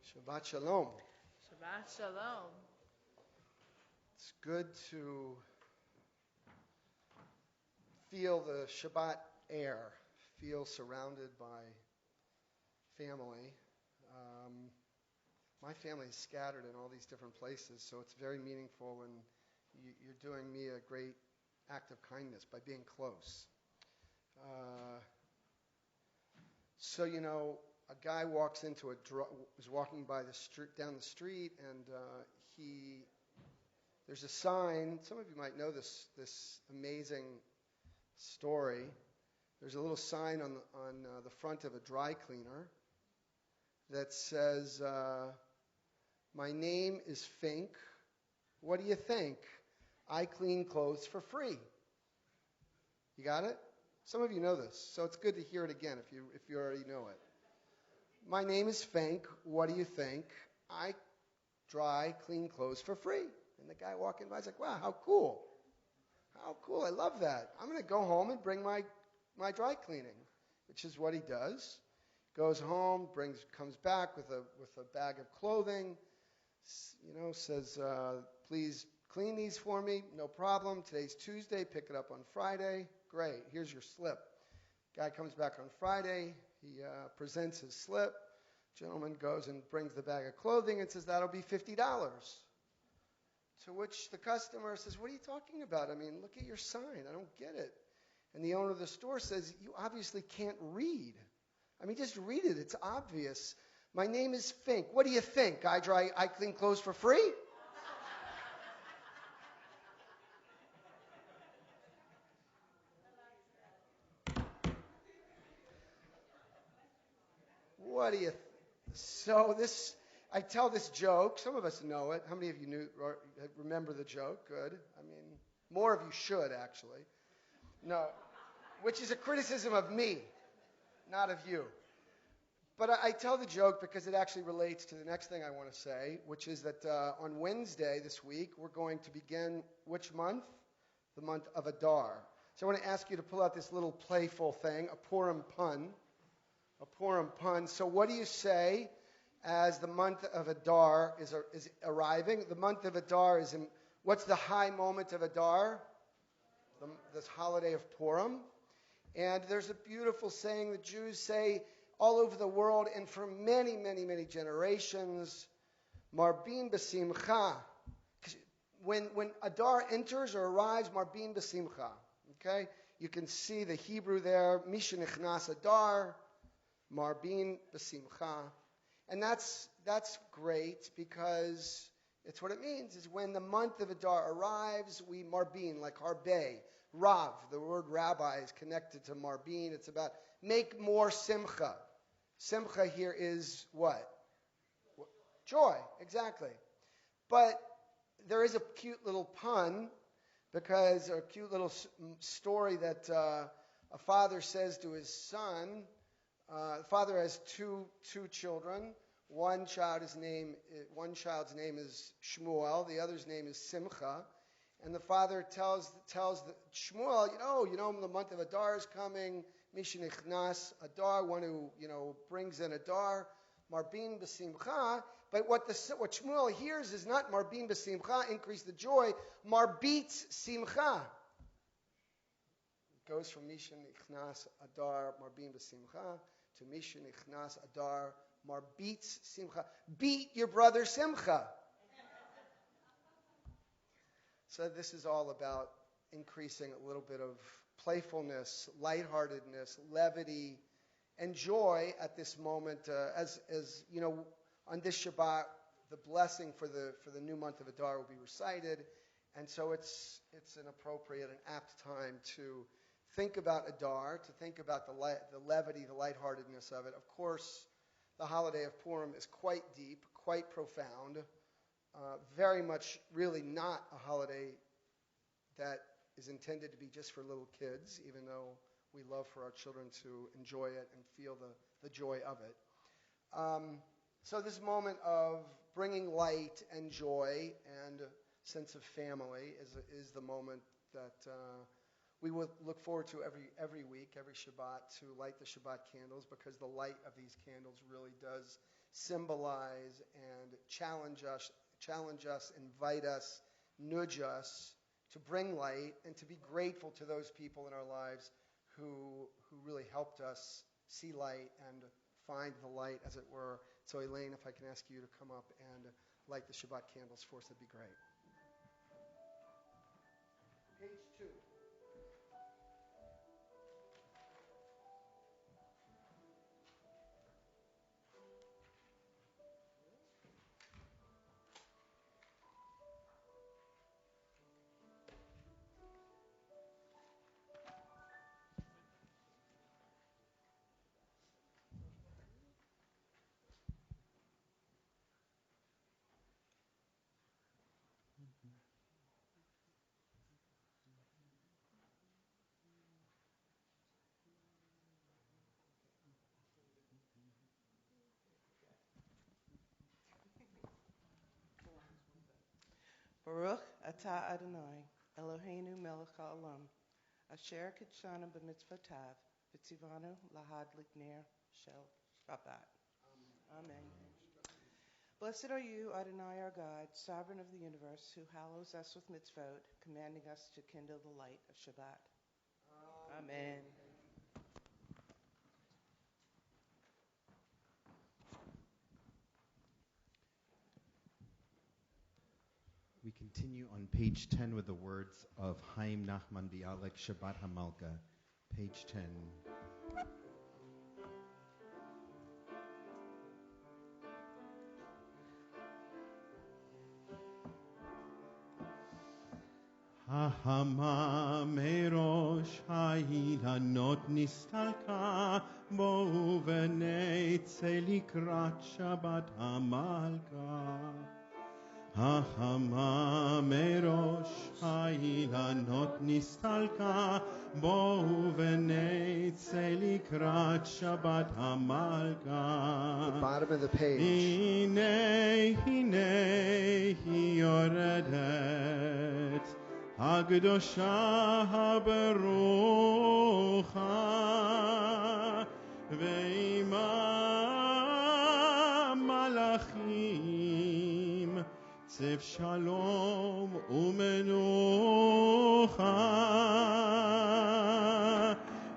Shabbat Shalom. Shabbat Shalom. It's good to feel the Shabbat air, feel surrounded by family. My family is scattered in all these different places, so it's very meaningful, and you're doing me a great act of kindness by being close. So, a guy walks into was walking by the street, down the street, and there's a sign. Some of you might know this amazing story. There's a little sign on the front of a dry cleaner that says, "My name is Fink. What do you think? I clean clothes for free." You got it? Some of you know this, so it's good to hear it again if you already know it. My name is Fink. What do you think? I dry clean clothes for free. And the guy walking by is like, "Wow, how cool. How cool. I love that. I'm going to go home and bring my dry cleaning," which is what he does. Goes home, comes back with a bag of clothing, says, "Please clean these for me. No problem. Today's Tuesday. Pick it up on Friday." Great. Here's your slip. Guy comes back on Friday. He presents his slip. Gentleman goes and brings the bag of clothing and says, "That'll be $50. To which the customer says, "What are you talking about? I mean, look at your sign. I don't get it." And the owner of the store says, "You obviously can't read. I mean, just read it. It's obvious. My name is Fink. What do you think? I clean clothes for free?" What do you So I tell this joke. Some of us know it. How many of you remember the joke? Good. I mean, more of you should, actually. No, which is a criticism of me, not of you. But I tell the joke because it actually relates to the next thing I want to say, which is that on Wednesday this week, we're going to begin which month? The month of Adar. So I want to ask you to pull out this little playful thing, a Purim pun. A Purim pun. So what do you say as the month of Adar is arriving? The month of Adar is what's the high moment of Adar? This holiday of Purim. And there's a beautiful saying the Jews say all over the world and for many, many, many generations, Marbin b'simcha. When Adar enters or arrives, Marbin b'simcha. Okay? You can see the Hebrew there, Misha nichnas Adar, Marbin b'simcha. And that's great because it's what it means, is when the month of Adar arrives, we Marbin, like Harbe. Rav, the word rabbi is connected to Marbin. It's about make more simcha. Simcha here is what? Joy, exactly. But there is a cute little pun, because a cute little story that a father says to his son. The father has two children. One child's name is Shmuel. The other's name is Simcha. And the father tells Shmuel, the month of Adar is coming. Mishin Ichnas Adar, one who brings in Adar, Marbin b'simcha. But what Shmuel hears is not Marbin b'simcha, increase the joy. Marbitz simcha. It goes from Mishin Ichnas Adar, Marbin b'simcha, to Mishin Ichnas Adar, Marbitz simcha. Beat your brother Simcha. So this is all about increasing a little bit of playfulness, lightheartedness, levity, and joy at this moment. As you know, on this Shabbat, the blessing for the new month of Adar will be recited, and so it's an appropriate and apt time to think about Adar, to think about the levity, the lightheartedness of it. Of course, the holiday of Purim is quite deep, quite profound, very much really not a holiday that is intended to be just for little kids, even though we love for our children to enjoy it and feel the joy of it. So this moment of bringing light and joy and sense of family is the moment that we would look forward to every week, every Shabbat, to light the Shabbat candles, because the light of these candles really does symbolize and challenge us, invite us, nudge us to bring light and to be grateful to those people in our lives who really helped us see light and find the light, as it were. So Elaine, if I can ask you to come up and light the Shabbat candles for us, that'd be great. Page 2. Baruch atah Adonai, Eloheinu melech haolam, asher kitshanu b'mitzvotav, v'tzivanu lahad likner shel Shabbat. Amen. Blessed are you, Adonai our God, sovereign of the universe, who hallows us with mitzvot, commanding us to kindle the light of Shabbat. Amen. We continue on page 10 with the words of Chaim Nachman Bialik, Shabbat HaMalka, page 10. Hahama merosh ha'ilanot nistalka bo v'netze likrat Shabbat HaMalka. Hahama merosh ha'ilanot nistalka bo v'netze likrat Shabbat HaMalka. The bottom of the page. Hine hi yoredet Hagdosha haberucha ve'ima malachim tzef shalom umenucha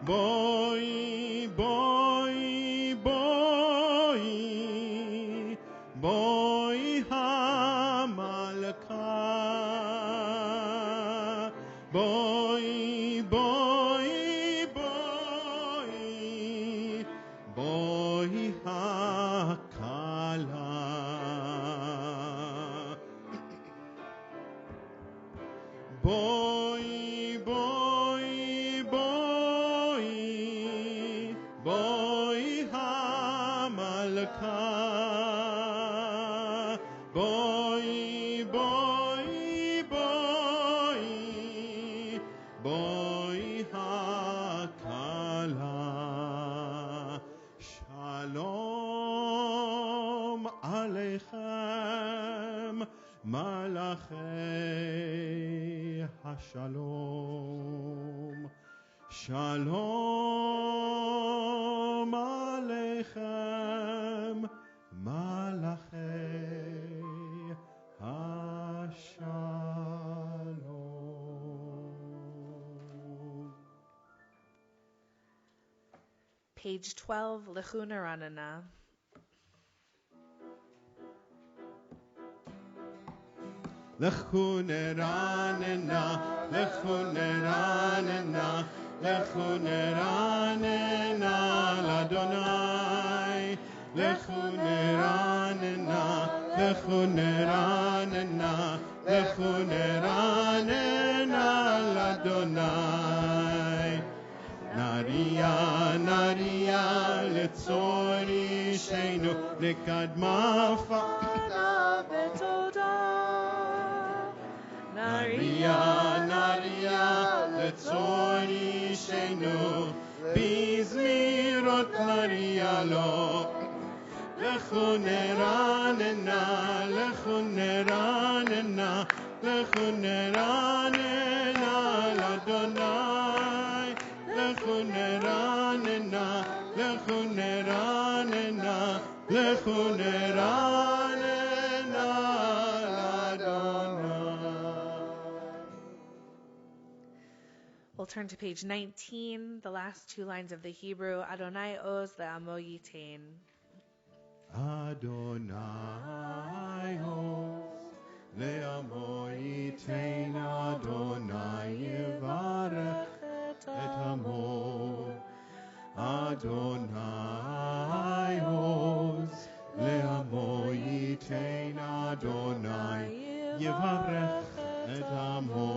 boi boi boi boi hamalka Boy, boy, boy, boy hakala. Boy, boy, boy, boy hamalka. Boy, boy, boy, boy hakala. Shalom aleichem malachei hashalom. Shalom aleichem malachei hashalom. Page 12, Lechuna Ranana. לכו נרננה, לכו נרננה, לכו נרננה לאדוני. לכו נרננה, לכו נרננה, לכו נרננה לאדוני. נריה, נריה לצור אישנו, לקדמה פעלה ותודה. נריה, נריה לצור אישנו, בזמירות נריה לו. לכו נרננה, לכו נרננה, לכו נרננה לאדוני. לכו נרננה, לכו נרננה, לכו נרננה לאדוני. We'll turn to page 19, the last two lines of the Hebrew. Adonai oz le'amo yitain. Adonai oz le'amo yitain, Adonai yivarech et amo. Adonai oz le'amo yitain, Adonai yivarech et amo.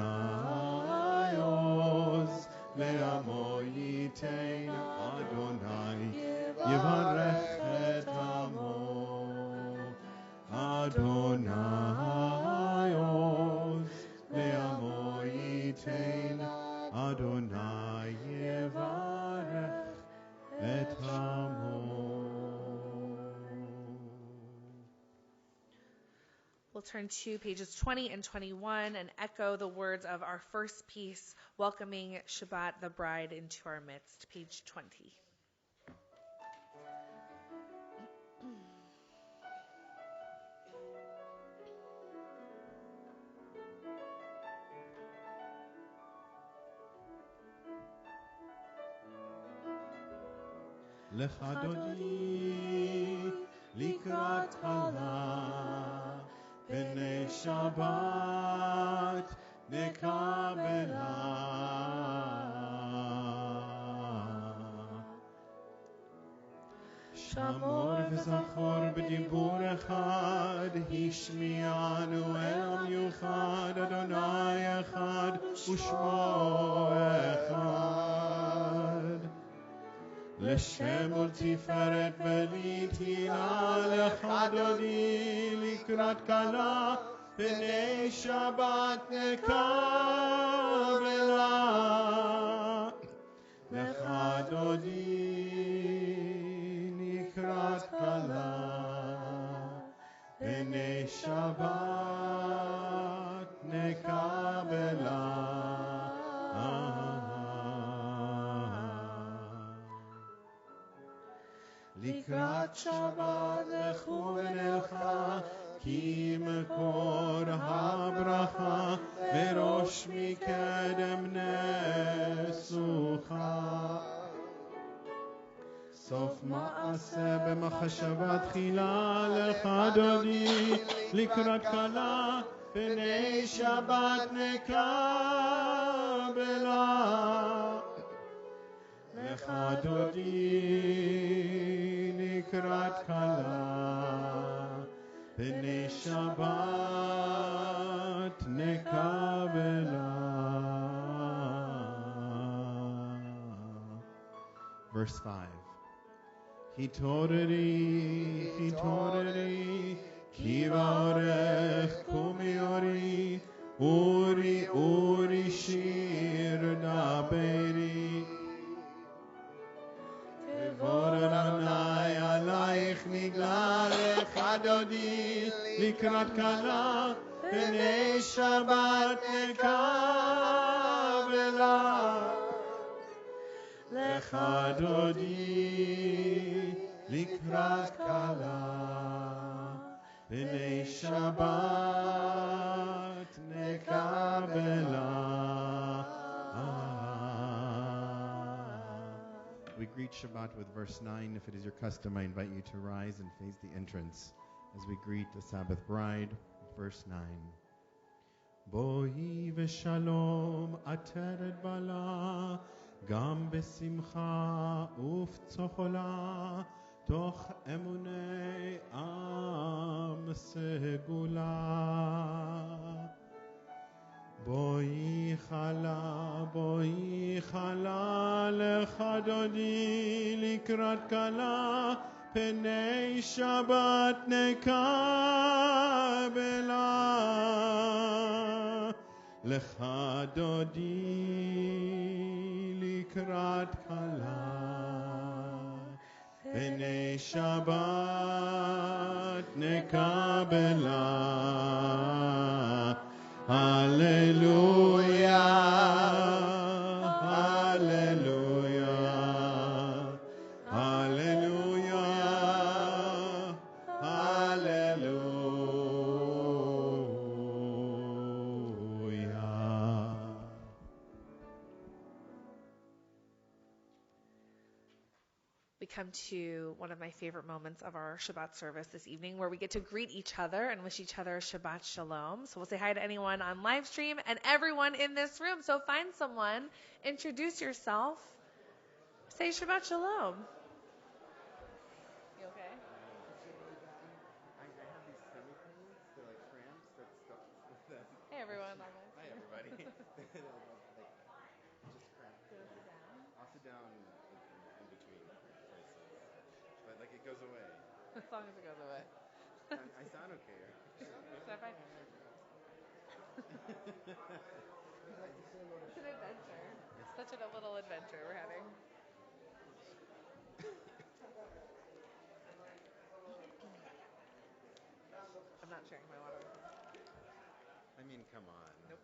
Adonai oz le'amo yitain, Adonai yivarech et amo. Adonai oz le'amo yitain, Adonai yivarech et amo. We'll turn to pages 20 and 21 and echo the words of our first piece, welcoming Shabbat the bride into our midst. Page 20. לך דודי לקראת חלה, פני שבת נקבלה. שמור וזכור בדיבור אחד, השמיענו אל מיוחד, אדוני אחד ושמו אחד. לשם ולתפארת ולתהילה, לך דודי לקראת כלה, פני שבת נקבלה. לך דודי לקראת כלה, פני שבת נקבלה. לקראת שבת לכו ונלכה, כי מקור הברכה בראש מקדם נסוכה. סוף מעשה במחשבה תחילה, לך דודי לקראת כלה, פני שבת נקבלה. לך דודי לקראת כלה, פני שבת נקבלה. Verse 5. התעוררי, התעוררי, כי באורך קומי אורי, אורי, אורי שיר דברי. תבוא אדוני עלייך נגלה, לך דודי לקראת כלה, פני שבת נקבלה. Lecha dodi likrat kala b'nei Shabbat nekabela. We greet Shabbat with verse 9. If it is your custom, I invite you to rise and face the entrance as we greet the Sabbath bride. Verse 9. Boi v'shalom ateret bala gam besimcha uftzochola toch emunei am segula. Boi chala lecha dodi likrat kala penei Shabbat nekabela. Lecha dodi likrat kala penei Shabbat nekabela. Hallelujah, hallelujah, hallelujah, hallelujah. We come to one of my favorite moments of our Shabbat service this evening where we get to greet each other and wish each other Shabbat Shalom. So we'll say hi to anyone on live stream and everyone in this room. So find someone, introduce yourself, say Shabbat Shalom. You okay? I have these semicolons. They're like cramps that stuff. Hey everyone. Hi everybody. Just cramp. I'll sit down in between places, but like it goes away. As long as it goes away. I sound okay. It's an adventure. Such a little adventure we're having. I'm not sharing my water with you. I mean, come on. Nope.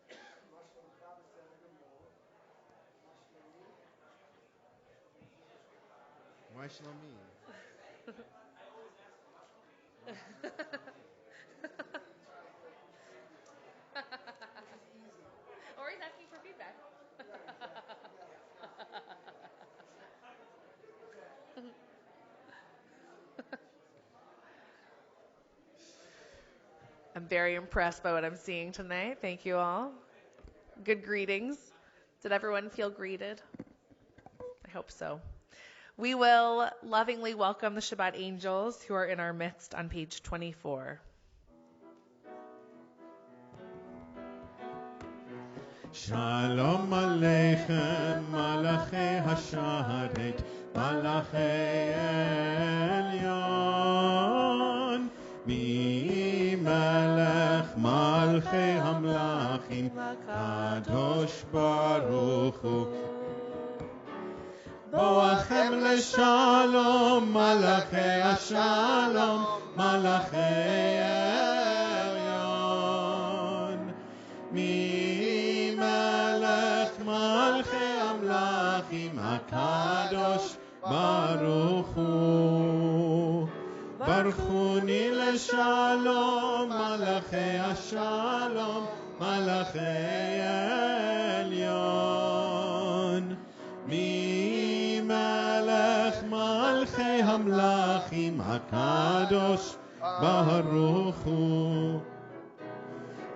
Why Shlomi? Or he's asking for feedback. I'm very impressed by what I'm seeing tonight. Thank you all. Good greetings. Did everyone feel greeted? I hope so. We will lovingly welcome the Shabbat angels who are in our midst on page 24. Shalom Aleichem, Malachei Hasharet, Malachei Elyon, Mi Melech Malchei Hamlachim, Kadosh Baruch Hu. Boachem leShalom, Malachei Hashalom, Malachei Elyon, Mi Melech Malchei Hamlachim, HaKadosh Baruch Hu. Baruchuni leShalom, Malachei Hashalom, Malachei Elyon. Mi Melech Malchei Hamlachim, HaKadosh Baruch Hu.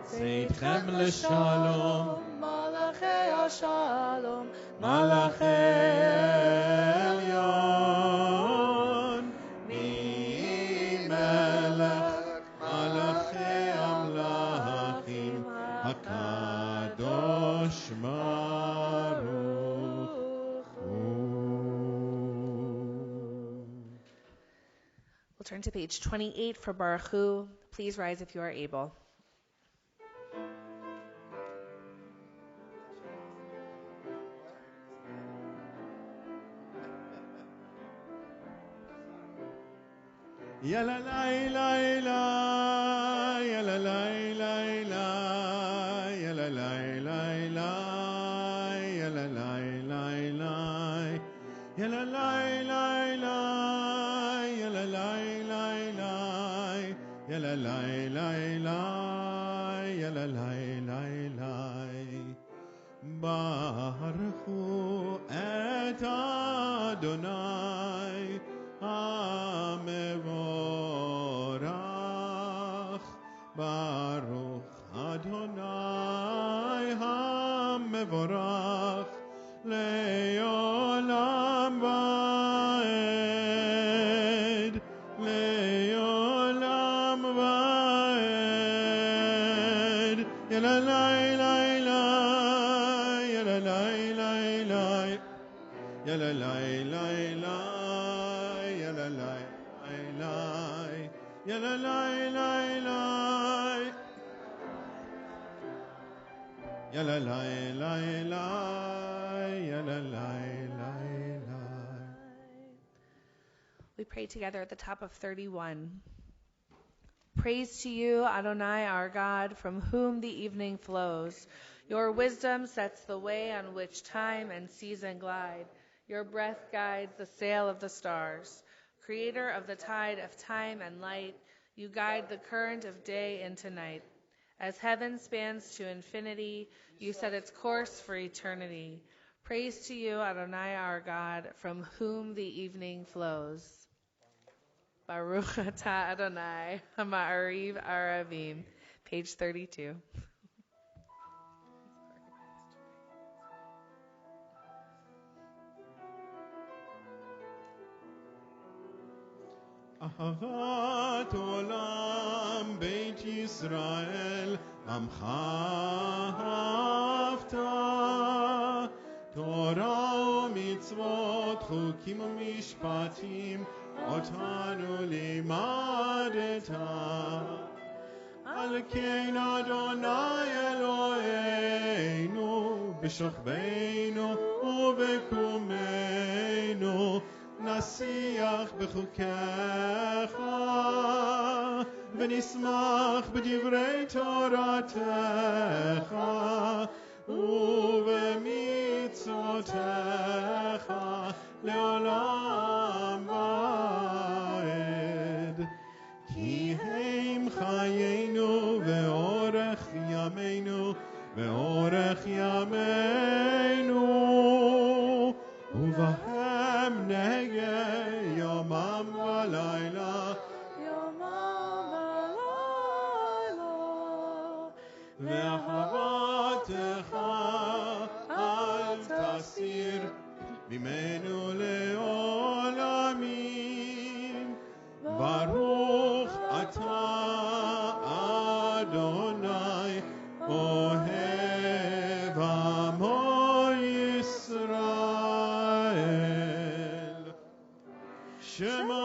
Seitchem leShalom, Malachei Hashalom, Malachei Elyon. Mi Melech Malachei Hamlachim, HaKadosh Baruch Hu. We'll turn to page 28 for Baruch Hu. Please rise if you are able. Ya la la la la, ya la la la la, ya la la la la, ya la la la la, Yalla lai lai lai, yalla lai lai lai, yalla lai lai lai, yalla lai lai lai. Baruchu et Adonai HaMevorach. Baruch Adonai HaMevorach Le'olam va'ed, Le'olam va'ed. Yalla lai lai lai, yalla lai lai lai, yalla lai lai lai, yalla lai lai lai, yalla lai lai lai, yalla lai lai lai, yalla lai lai lai. We pray together at the top of 31. Praise to you, Adonai, our God, from whom the evening flows. Your wisdom sets the way on which time and season glide. Your breath guides the sail of the stars. Creator of the tide of time and light, you guide the current of day into night. As heaven spans to infinity, you set its course for eternity. Praise to you, Adonai, our God, from whom the evening flows. Baruch atah Adonai, Ha'ma'ariv Aravim, page 32. Ahavat olam Beit Yisrael Amcha Hafta Torah u'mitzvot chukim u'mishpatim Otanu limadeta Al kein Adonai Eloheinu B'shochbeinu u'bekumeinu נשיח בחוקיך ונשמח בדברי תורתך ובמצוותיך לעולם ועד כי הם חיינו ואורך ימינו ואורך ימינו ובהם נגע יומם ולילה ואהבתך אל תסיר ממנו לעולמים ברוך אתה אדוני אוהב עמו ישראל שמע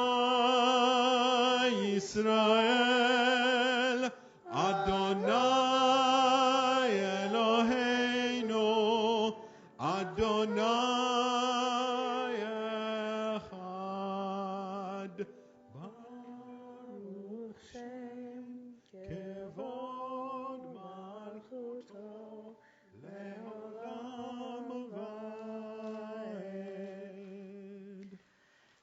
ישראל אדוני אלוהינו אדוני אחד ברוך שם כבוד מלכותו לעולם ועד.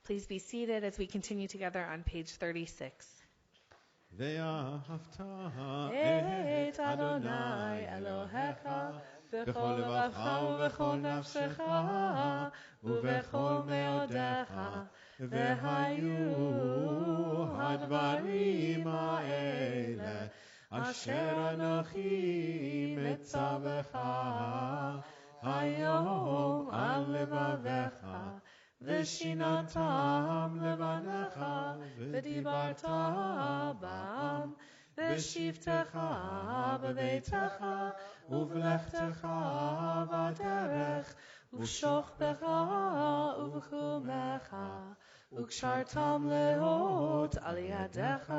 Please be seated as we continue together on page 36. ואהבת את אדוני אלוהיך בכל לבבך ובכל נפשך ובכל מאודיך והיו הדברים האלה אשר אנוכי מצווך היום על לבביך ושיננתם לבניך ודיברת בם בשבתך בביתך ובלכתך בדרך ובשוכבך ובחומך וקשרתם לאות על ידיך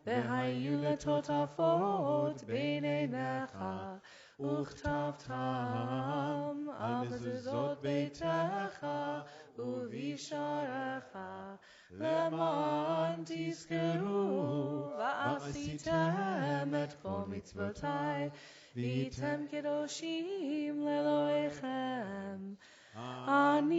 והיו לטוטפות בין עיניך וכתבתם על מזוזות ביתך ובשעריך למען תזכרו ועשיתם את כל מצוותיי והייתם קדושים לאלוהיכם אני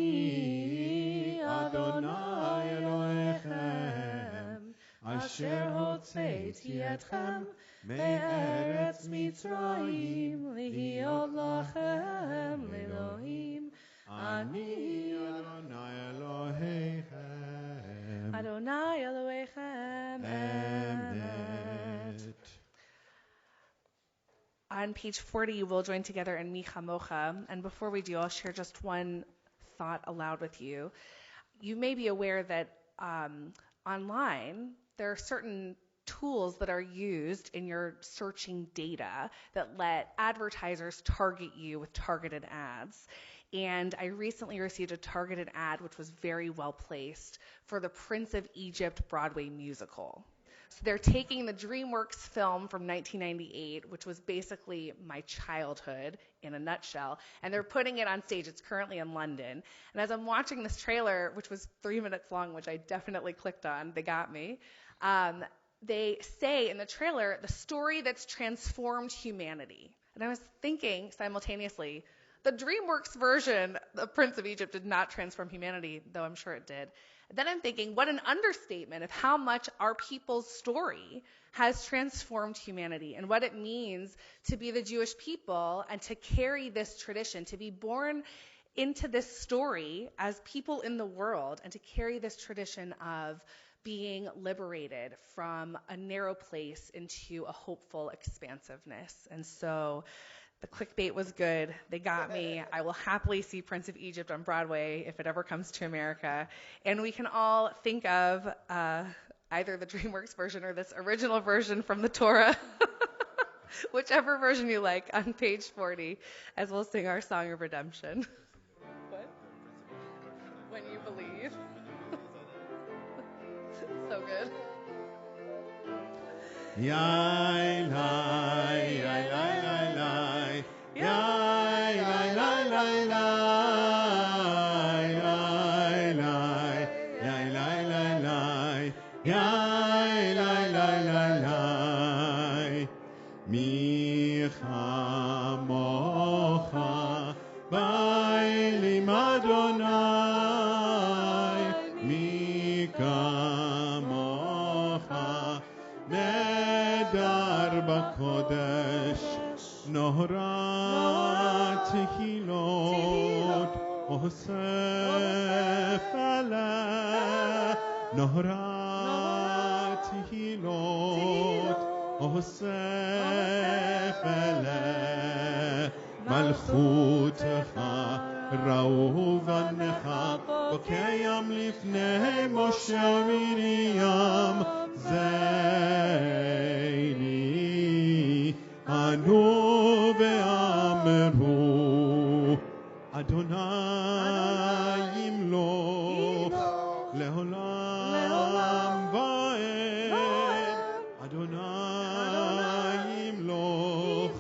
הוציא אתכם מארץ מצרים, להיות לכם לאלוהים. אני אדוני אלוהיכם. Adonai Elohechem Emet. On page 40, we'll join together in Mi Chamocha. And before we do, I'll share just one thought aloud with you. You may be aware that online, there are certain tools that are used in your searching data that let advertisers target you with targeted ads. And I recently received a targeted ad which was very well placed for the Prince of Egypt Broadway musical. So they're taking the DreamWorks film from 1998, which was basically my childhood in a nutshell, and they're putting it on stage. It's currently in London. And as I'm watching this trailer, which was 3 minutes long, which I definitely clicked on, they got me, they say in the trailer, the story that's transformed humanity. And I was thinking simultaneously, the DreamWorks version of Prince of Egypt did not transform humanity, though I'm sure it did. Then I'm thinking, what an understatement of how much our people's story has transformed humanity and what it means to be the Jewish people and to carry this tradition, to be born into this story as people in the world and to carry this tradition of being liberated from a narrow place into a hopeful expansiveness. And so the clickbait was good. They got me. I will happily see Prince of Egypt on Broadway if it ever comes to America. And we can all think of either the DreamWorks version or this original version from the Torah, whichever version you like, on page 40, as we'll sing our song of redemption. What? When you believe. So good. Yai, lai, yai, lai, lai, lai. Yai, lai, lai, lai, lai. Yai, lai, yai, lai, lai, lai. Yai, lai, lai, lai, lai. Mi chamocha ba'elim Adonai. Mi kamocha נדר בקודש, נהרת תהילות, אוסף אלה. נהרת תהילות, אוסף אלה. מלכותך ראו בניך, בוקיים לפני משה ומרים. זייני ענו ואמרו אדוני ימלוך לעולם ועד. אדוני ימלוך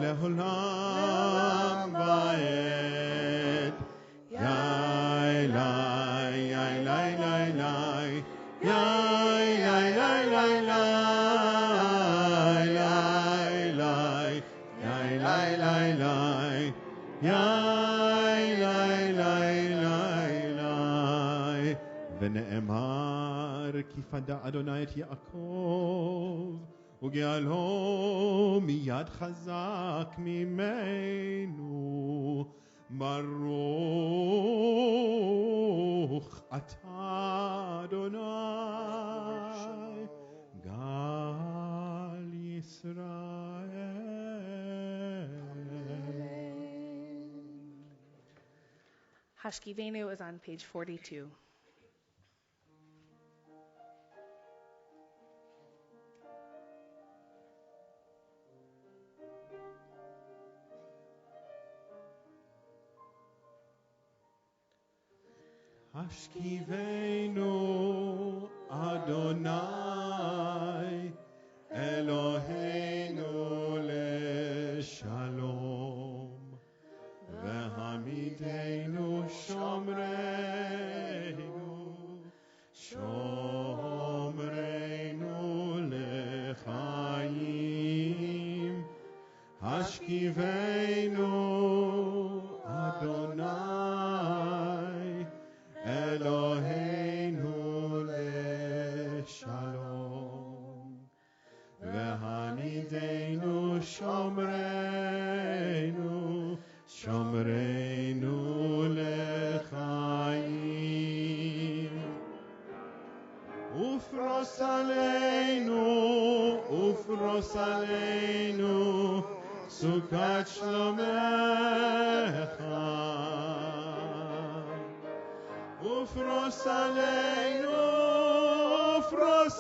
לעולם ועד. יאי לי יאי לי לי לי יאי לי לי לי לי לי לי לי יאי לי לי לי לי. ונאמר כי פדה אדוני את יעקב וגאלו מיד חזק ממנו. ברוך אתה אדוני גל ישראל. Hashkivenu is on page 42. השכיבנו אדוני אלוהינו לשלום והעמידנו שומרנו לחיים. השכיבנו אדוני אלוהינו לשלום. סוכת שלומך ופרוס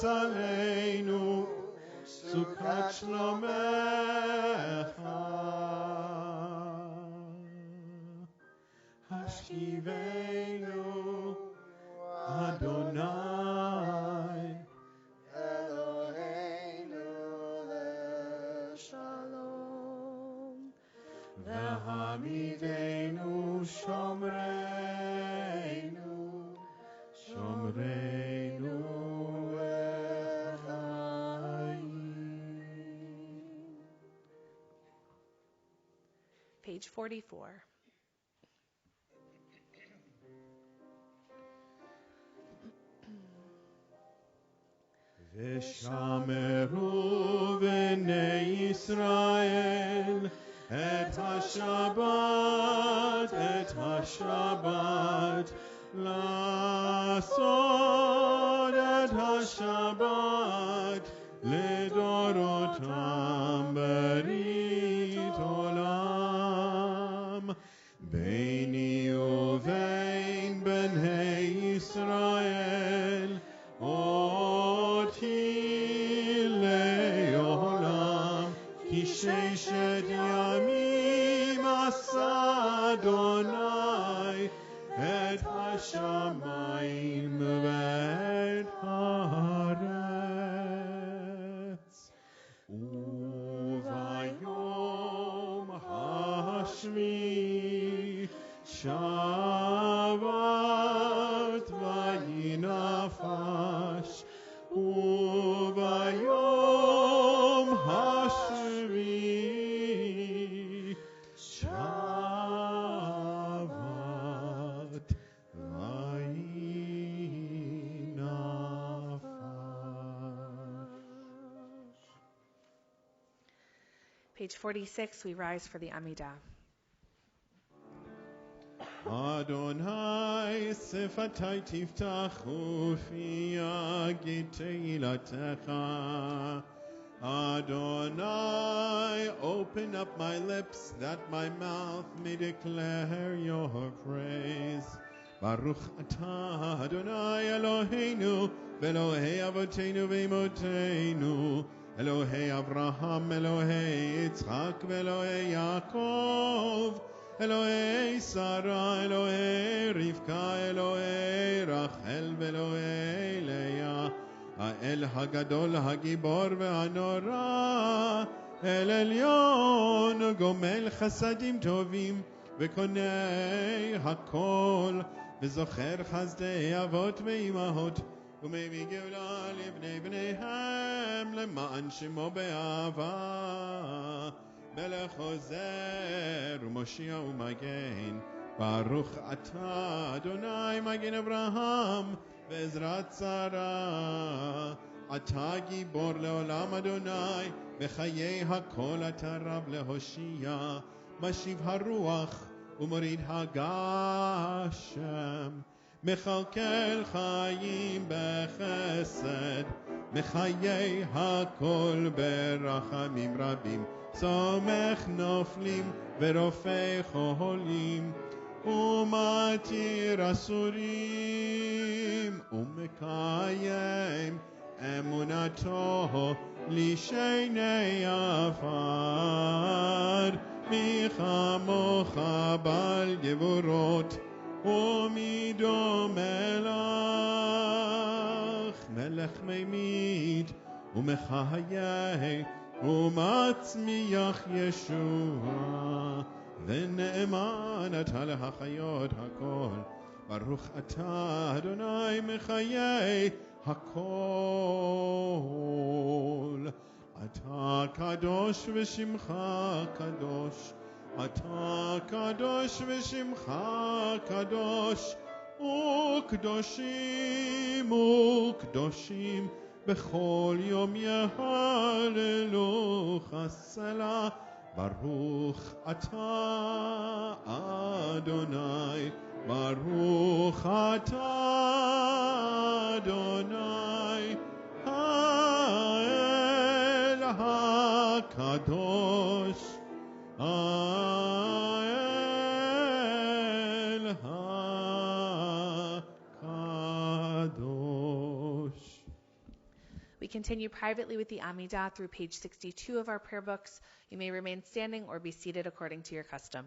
עלינו סוכת שלומך השיבנו אדוני אלוהינו לשלום והעמידנו שומרנו לחיים. Page 44. ושמרו בני ישראל את השבת לעשות את השבת לדורותם ברית עולם ביני ובין בני ישראל אותי לעולם כי ששת ימים עשה אדוני את השמיים ואת הארץ וביום השביעי שבת ויהי נפש וביום השביעי שבת ויהי נפש. Page 46, we rise for the Amidah. אדוני שפתי תפתח ופי יגיד תהילתך Adonai, open up my lips that my mouth may declare your praise. Baruch atah Adonai Eloheinu, Elohei Avotenu ve'imotenu, Elohei Avraham, Elohei Yitzchak, Elohei Yaakov, Elohei Sarah, Elohei Rivka, Elohei Rachel, Elohei Leah. האל הגדול, הגיבור והנורא, אל עליון, גומל חסדים טובים, וקונה הכל, וזוכר חסדי אבות ואימהות, ומביא גאולה לבני בניהם, למען שמו באהבה. מלך עוזר ומושיע ומגן, ברוך אתה, אדוני מגן אברהם, בעזרת שרה, אתה גיבור לעולם אדוני, בחיי הכל אתה רב להושיע, משיב הרוח ומוריד הגשם, מכלכל חיים בחסד, מחיי הכל ברחמים רבים, סומך נופלים ורופא חולים, ומתיר אסורים ומקיים אמונתו לשני עפר. מי כמוך בעל גבורות ומי דומה לך, מלך ממית ומחיה ומצמיח ישועה, ונאמן אתה להחיות הכל. ברוך אתה אדוני מחיי הכל. אתה קדוש ושמך קדוש, אתה קדוש ושמך קדוש, וקדושים וקדושים בכל יום יהללוך סלה. ברוך אתה אדוני, ברוך אתה אדוני, האל הקדוש האל הקדוש. We continue privately with the Amidah through page 62 of our prayer books. You may remain standing or be seated according to your custom.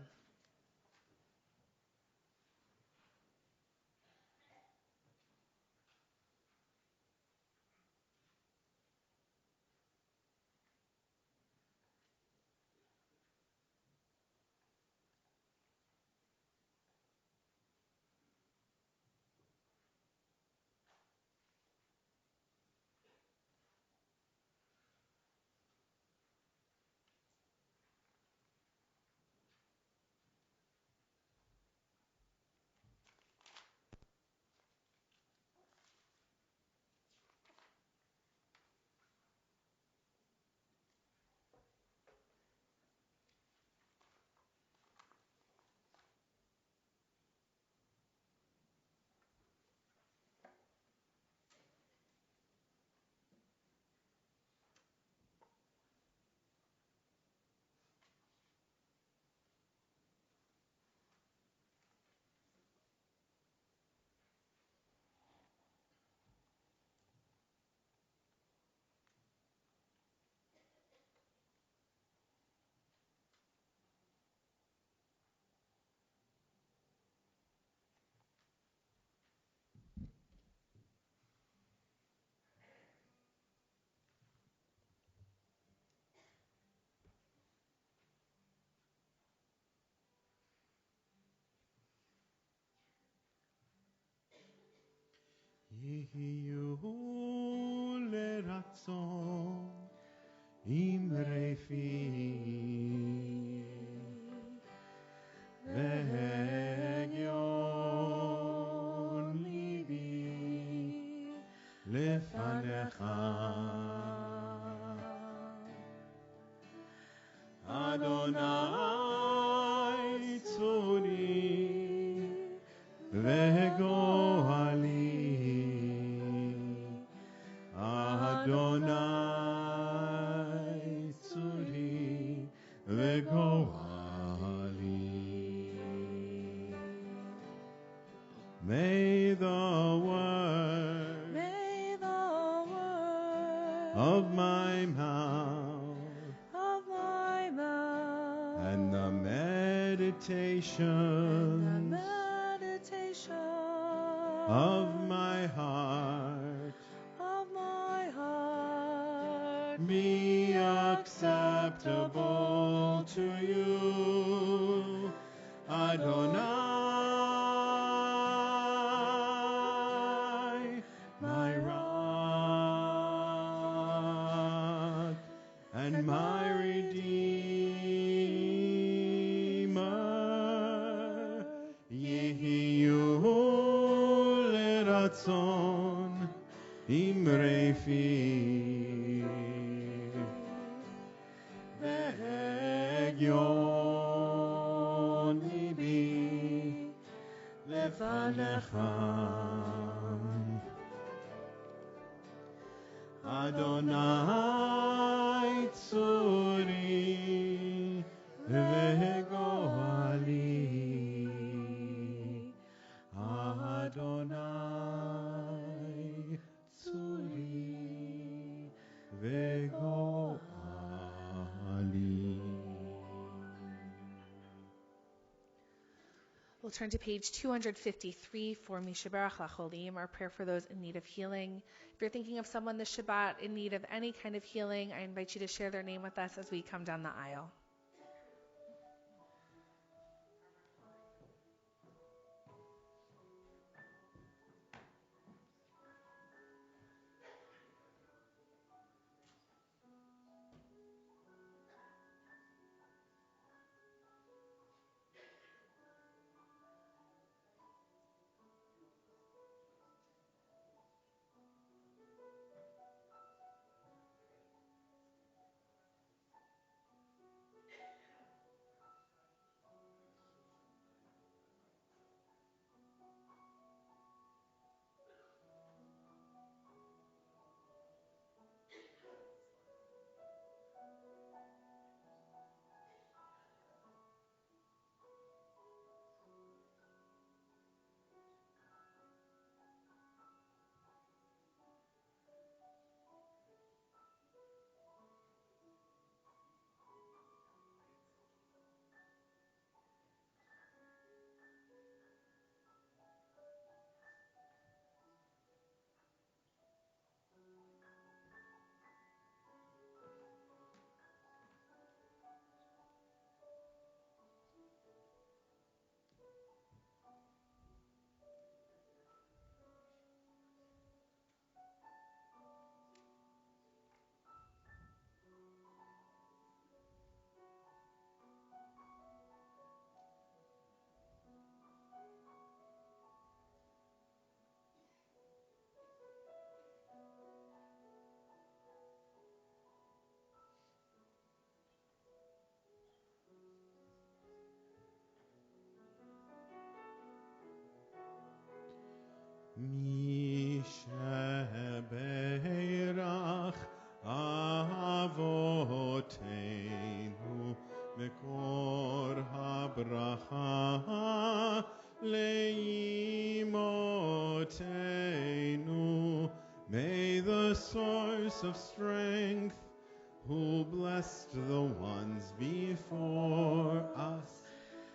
יהיו לרצון אמרי פי והגיון ליבי לפניך אדוני צורי וגואלי Adonai tzuri vegoali. May the word of my mouth and the meditations of my heart be acceptable to you, Adonai, my rock and my Redeemer. Yehiyu leratzon imrei fi. Yon libi lefanecha Adonai tzuri vegoali Adonai tzuri vegoali. We'll turn to page 253 for Mishaberach Lacholim, our prayer for those in need of healing. If you're thinking of someone this Shabbat in need of any kind of healing, I invite you to share their name with us as we come down the aisle. Mi shebeirach avoteinu mekor habracha leimotenu. May the source of strength, who blessed the ones before us,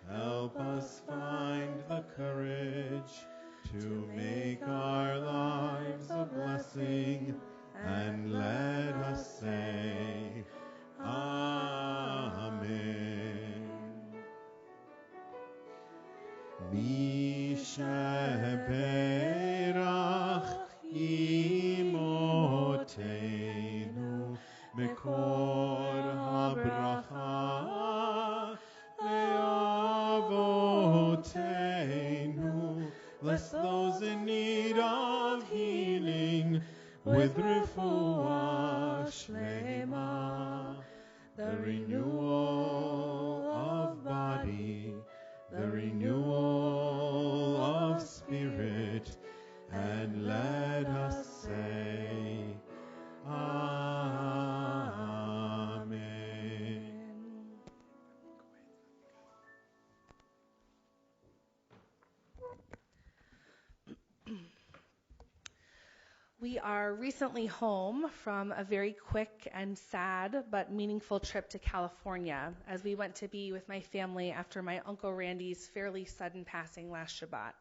help us find the courage to make our lives a blessing, and let us say, Amen. Mi shebeirach imotenu mekor habracha leavotenu. Bless those in need of healing with refuah shlema, the renewal of body, the renewal of spirit, and let us say, Amen. We are recently home from a very quick and sad but meaningful trip to California as we went to be with my family after my Uncle Randy's fairly sudden passing last Shabbat.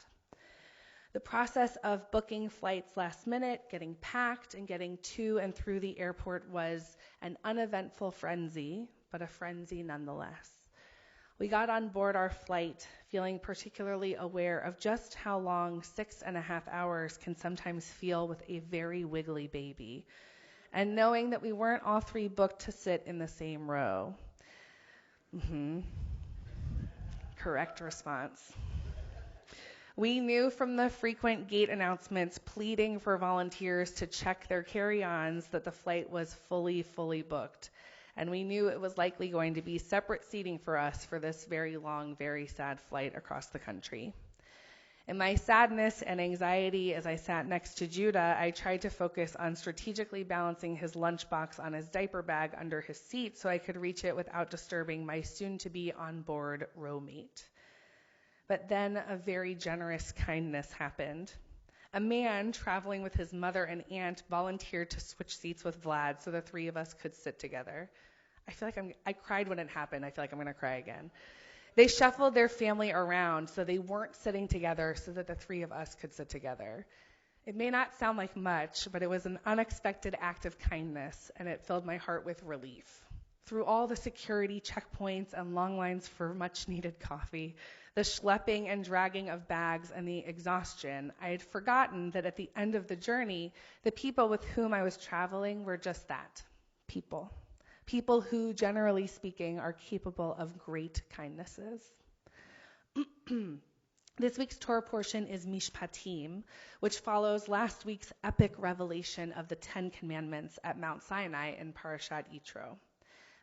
The process of booking flights last minute, getting packed, and getting to and through the airport was an uneventful frenzy, but a frenzy nonetheless. We got on board our flight feeling particularly aware of just how long 6.5 hours can sometimes feel with a very wiggly baby, and knowing that we weren't all three booked to sit in the same row. Correct response. We knew from the frequent gate announcements pleading for volunteers to check their carry-ons that the flight was fully booked. And we knew it was likely going to be separate seating for us for this very long, very sad flight across the country. In my sadness and anxiety as I sat next to Judah, I tried to focus on strategically balancing his lunchbox on his diaper bag under his seat so I could reach it without disturbing my soon-to-be on-board roommate. But then a very generous kindness happened. A man traveling with his mother and aunt volunteered to switch seats with Vlad so the three of us could sit together. I cried when it happened. I feel like I'm going to cry again. They shuffled their family around so they weren't sitting together so that the three of us could sit together. It may not sound like much, but it was an unexpected act of kindness, and it filled my heart with relief. Through all the security checkpoints and long lines for much-needed coffee, the schlepping and dragging of bags and the exhaustion, I had forgotten that at the end of the journey, the people with whom I was traveling were just that, people. People who, generally speaking, are capable of great kindnesses. This week's Torah portion is Mishpatim, which follows last week's epic revelation of the Ten Commandments at Mount Sinai in Parashat Yitro.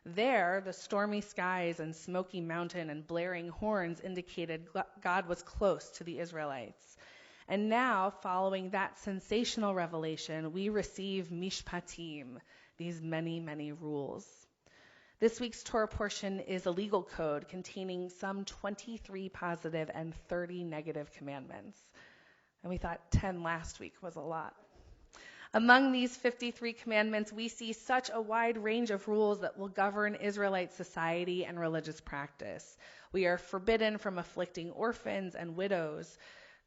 There, the stormy skies and smoky mountain and blaring horns indicated God was close to the Israelites. And now, following that sensational revelation, we receive Mishpatim, these many rules. This week's Torah portion is a legal code containing some 23 positive and 30 negative commandments. And we thought 10 last week was a lot. Among these 53 commandments, we see such a wide range of rules that will govern Israelite society and religious practice. We are forbidden from afflicting orphans and widows,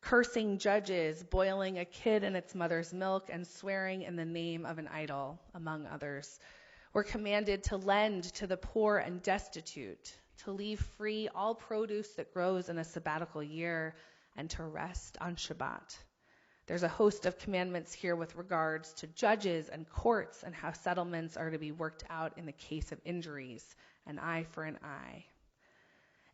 cursing judges, boiling a kid in its mother's milk, and swearing in the name of an idol, among others. We're commanded to lend to the poor and destitute, to leave free all produce that grows in a sabbatical year, and to rest on Shabbat. There's a host of commandments here with regards to judges and courts and how settlements are to be worked out in the case of injuries, an eye for an eye.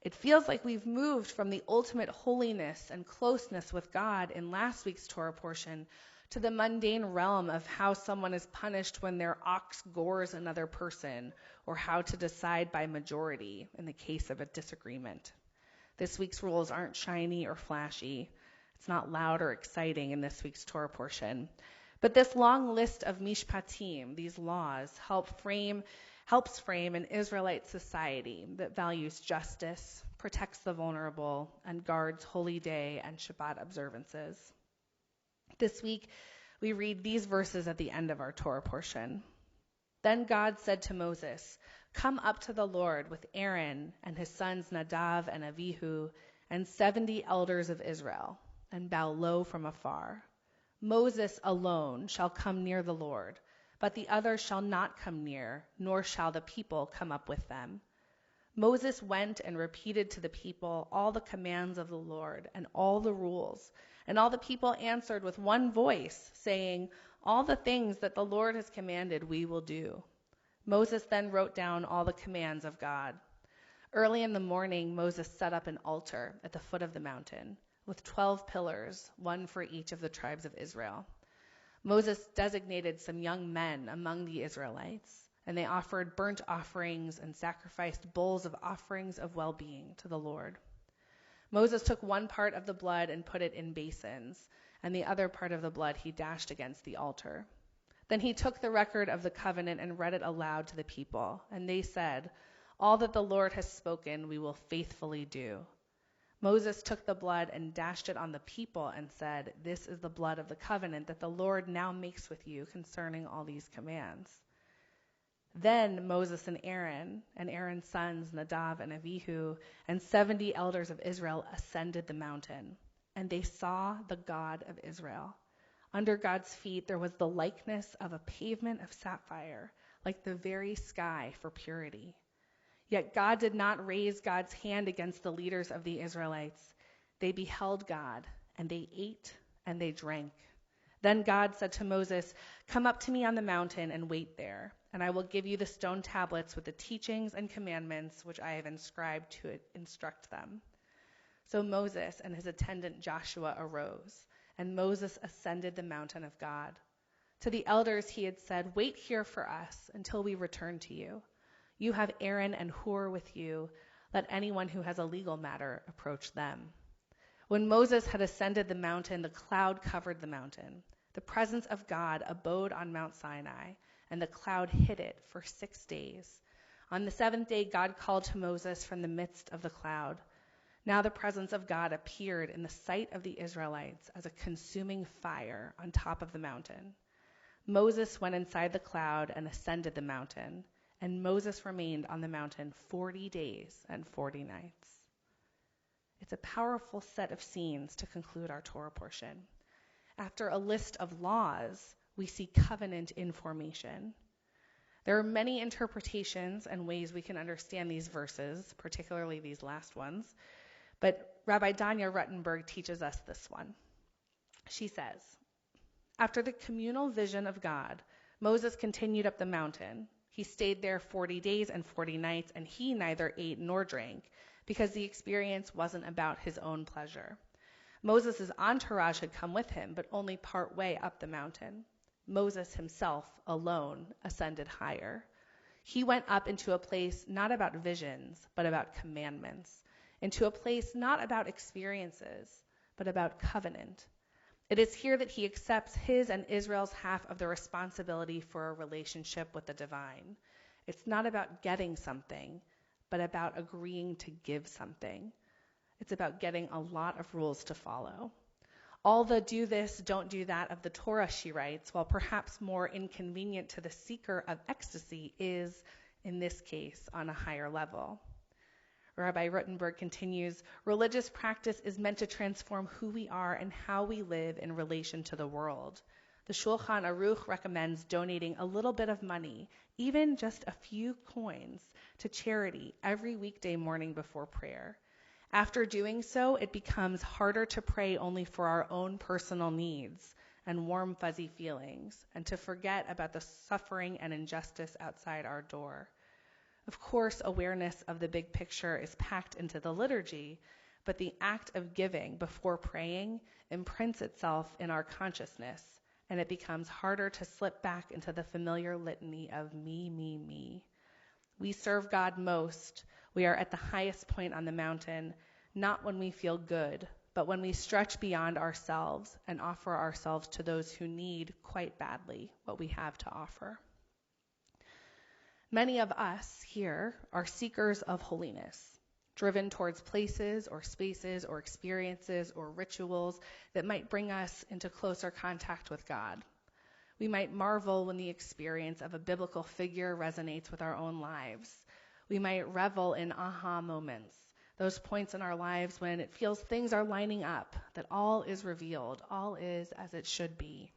It feels like we've moved from the ultimate holiness and closeness with God in last week's Torah portion to the mundane realm of how someone is punished when their ox gores another person, or how to decide by majority in the case of a disagreement. This week's rules aren't shiny or flashy. It's not loud or exciting in this week's Torah portion. But this long list of mishpatim, these laws, helps frame an Israelite society that values justice, protects the vulnerable, and guards holy day and Shabbat observances. This week, we read these verses at the end of our Torah portion. Then God said to Moses, "Come up to the Lord with Aaron and his sons Nadav and Avihu and 70 elders of Israel, and bow low from afar. Moses alone shall come near the Lord, but the others shall not come near, nor shall the people come up with them." Moses went and repeated to the people all the commands of the Lord and all the rules, and all the people answered with one voice, saying, "All the things that the Lord has commanded we will do." Moses then wrote down all the commands of God. Early in the morning, Moses set up an altar at the foot of the mountain, with 12 pillars, one for each of the tribes of Israel. Moses designated some young men among the Israelites, and they offered burnt offerings and sacrificed bulls of offerings of well-being to the Lord. Moses took one part of the blood and put it in basins, and the other part of the blood he dashed against the altar. Then he took the record of the covenant and read it aloud to the people, and they said, "All that the Lord has spoken we will faithfully do." Moses took the blood and dashed it on the people and said, "This is the blood of the covenant that the Lord now makes with you concerning all these commands." Then Moses and Aaron's sons Nadav and Avihu, and 70 elders of Israel ascended the mountain, and they saw the God of Israel. Under God's feet there was the likeness of a pavement of sapphire, like the very sky for purity. Yet God did not raise God's hand against the leaders of the Israelites. They beheld God, and they ate and they drank. Then God said to Moses, "Come up to me on the mountain and wait there, and I will give you the stone tablets with the teachings and commandments which I have inscribed to instruct them." So Moses and his attendant Joshua arose, and Moses ascended the mountain of God. To the elders he had said, "Wait here for us until we return to you. You have Aaron and Hur with you. Let anyone who has a legal matter approach them." When Moses had ascended the mountain, the cloud covered the mountain. The presence of God abode on Mount Sinai, and the cloud hid it for 6 days. On the 7th day, God called to Moses from the midst of the cloud. Now the presence of God appeared in the sight of the Israelites as a consuming fire on top of the mountain. Moses went inside the cloud and ascended the mountain. And Moses remained on the mountain 40 days and 40 nights. It's a powerful set of scenes to conclude our Torah portion. After a list of laws, we see covenant in formation. There are many interpretations and ways we can understand these verses, particularly these last ones, but Rabbi Danya Ruttenberg teaches us this one. She says, "After the communal vision of God, Moses continued up the mountain. He stayed there 40 days and 40 nights, and he neither ate nor drank, because the experience wasn't about his own pleasure. Moses' entourage had come with him, but only part way up the mountain. Moses himself, alone, ascended higher. He went up into a place not about visions, but about commandments, into a place not about experiences, but about covenant. It is here that he accepts his and Israel's half of the responsibility for a relationship with the divine. It's not about getting something, but about agreeing to give something. It's about getting a lot of rules to follow. All the do this, don't do that of the Torah, she writes, while perhaps more inconvenient to the seeker of ecstasy, is, in this case, on a higher level." Rabbi Ruttenberg continues, "Religious practice is meant to transform who we are and how we live in relation to the world. The Shulchan Aruch recommends donating a little bit of money, even just a few coins, to charity every weekday morning before prayer. After doing so, it becomes harder to pray only for our own personal needs and warm, fuzzy feelings, and to forget about the suffering and injustice outside our door. Of course, awareness of the big picture is packed into the liturgy, but the act of giving before praying imprints itself in our consciousness, and it becomes harder to slip back into the familiar litany of me, me, me. We serve God most. We are at the highest point on the mountain, not when we feel good, but when we stretch beyond ourselves and offer ourselves to those who need quite badly what we have to offer. Many of us here are seekers of holiness, driven towards places or spaces or experiences or rituals that might bring us into closer contact with God. We might marvel when the experience of a biblical figure resonates with our own lives. We might revel in aha moments, those points in our lives when it feels things are lining up, that all is revealed, all is as it should be.